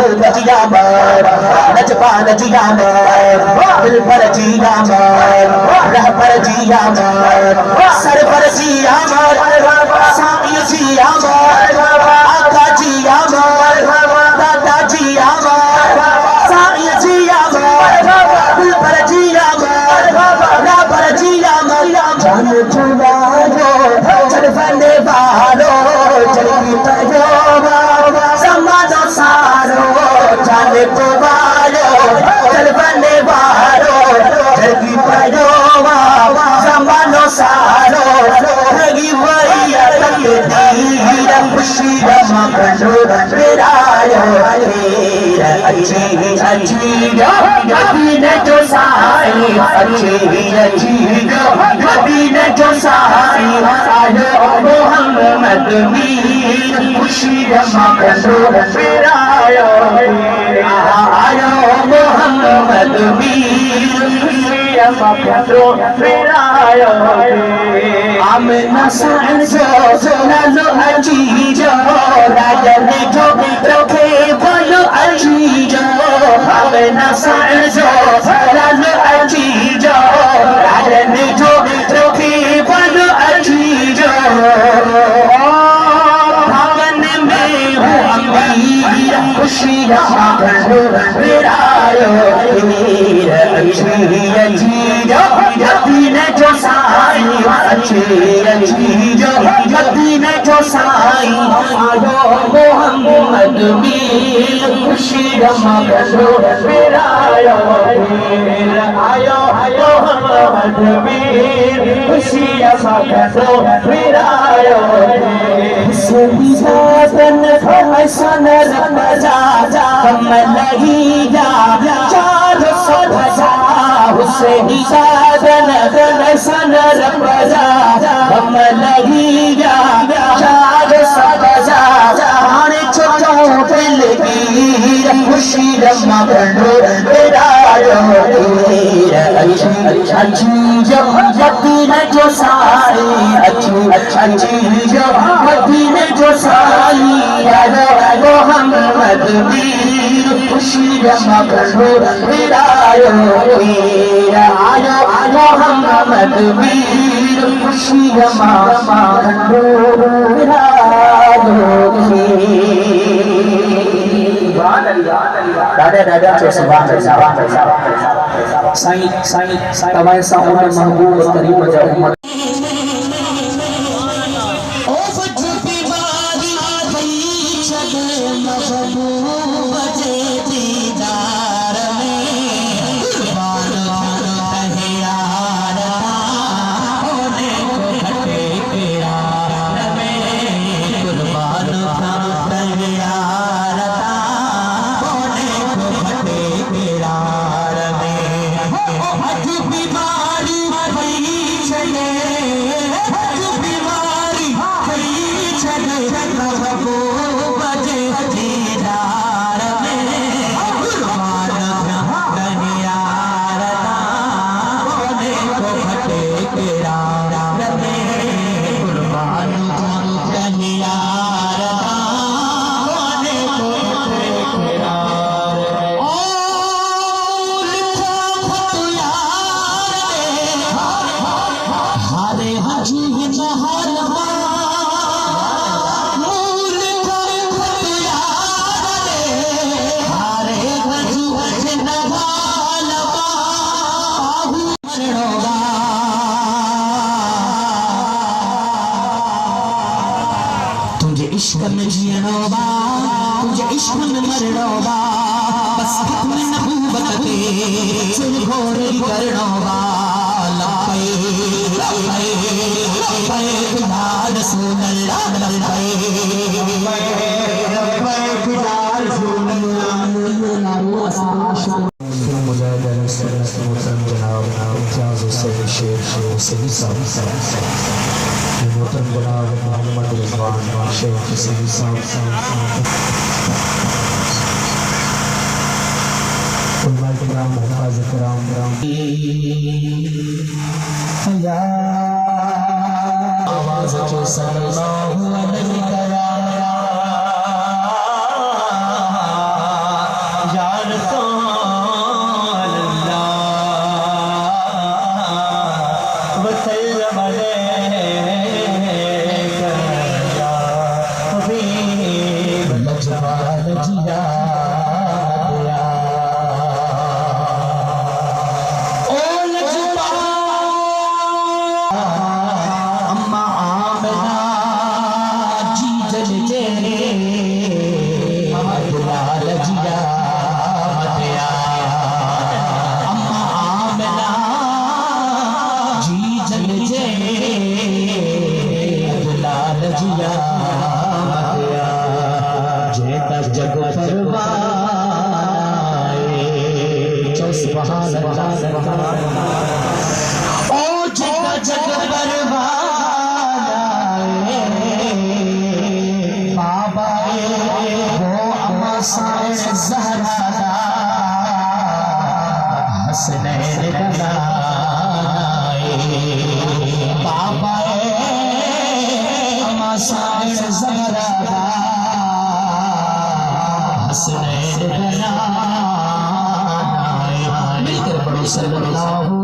जिया मर नजपान जिया मर दिल पर जिया मर रह पर जिया मर सर पर जिया मर साईं जिया मर आका जिया मर दादा जिया मर साईं जिया मर दिल पर जिया मर रह पर जिया मर जान छुड़ाओ चल बने वालो चली तयो समानो सारो जाने को वालो चल बने वालो चली तयो समानो सारो लगी वैया तकदीर खुशी रमा करो मेरायो अच्छी अच्छी नबी ने जो साई अच्छी अच्छी नबी ने जो साई आयो मोहम्मद मीर खुशी रमा करो मेरायो आयो मोहम्मद मीर खुशी रमा करो मेरायो आमना सांसो नालो अजीजो राजने जो रखे बोलो अजीजो आमना सांसो नालो अजीजो राजने जो रखे बोलो अजीजो भवन में हूँ अमीर खुशी करो मेरायो अच्छी अजीजो नबी ने जो साई अच्छी अच्छी जो नबी ने जो साई आयो मोहम्मद मीर खुशी रमा करो मेरायो आयो मोहम्मद मीर खुशी रमा करो मेरायो सभी साधन फैशन रमजा हम नहीं जा चार सौ हुसैनी साधन सन रमजा हम नहीं जा चार सजा आने छोटों दिल की खुशी रमा करो मेरायो अच्छी जो मदीने जो साई अच्छी अच्छी जो मदीने जो साई आयो मोहम्मद मीर खुशी रमा करो मेरायो आयो मोहम्मद मीर खुशी रमा करो मेरायो दादा दादा जो साईं साईं तवाए सामने महबूब करीम जब इश्क में जियनो बा तुझे इश्क में मरनो बा बस हुक्म नबूवत के सिर घोड़े करनो बा लपे लपे लपे खुदा रसूल अल्लाह लपे लपे खुदा रसूल अल्लाह मुजाहिद सुन्नत मोहतरम जनाब इम्तियाज हुसैन शेख हुसैनी साहब मोहतरम जनाब मोहम्मद रिजवान शेख हुसैनी साहब उलमा किराम मुहताज किराम या आवाज के सल्लल्लाहु अलैहि ओ जग जग परवाना बाबा वो अम्मा ज़हरा हसनैन का बाबा अम्मा ज़हरा हसनैन का मिलकर पढ़ो सल्लल्लाहु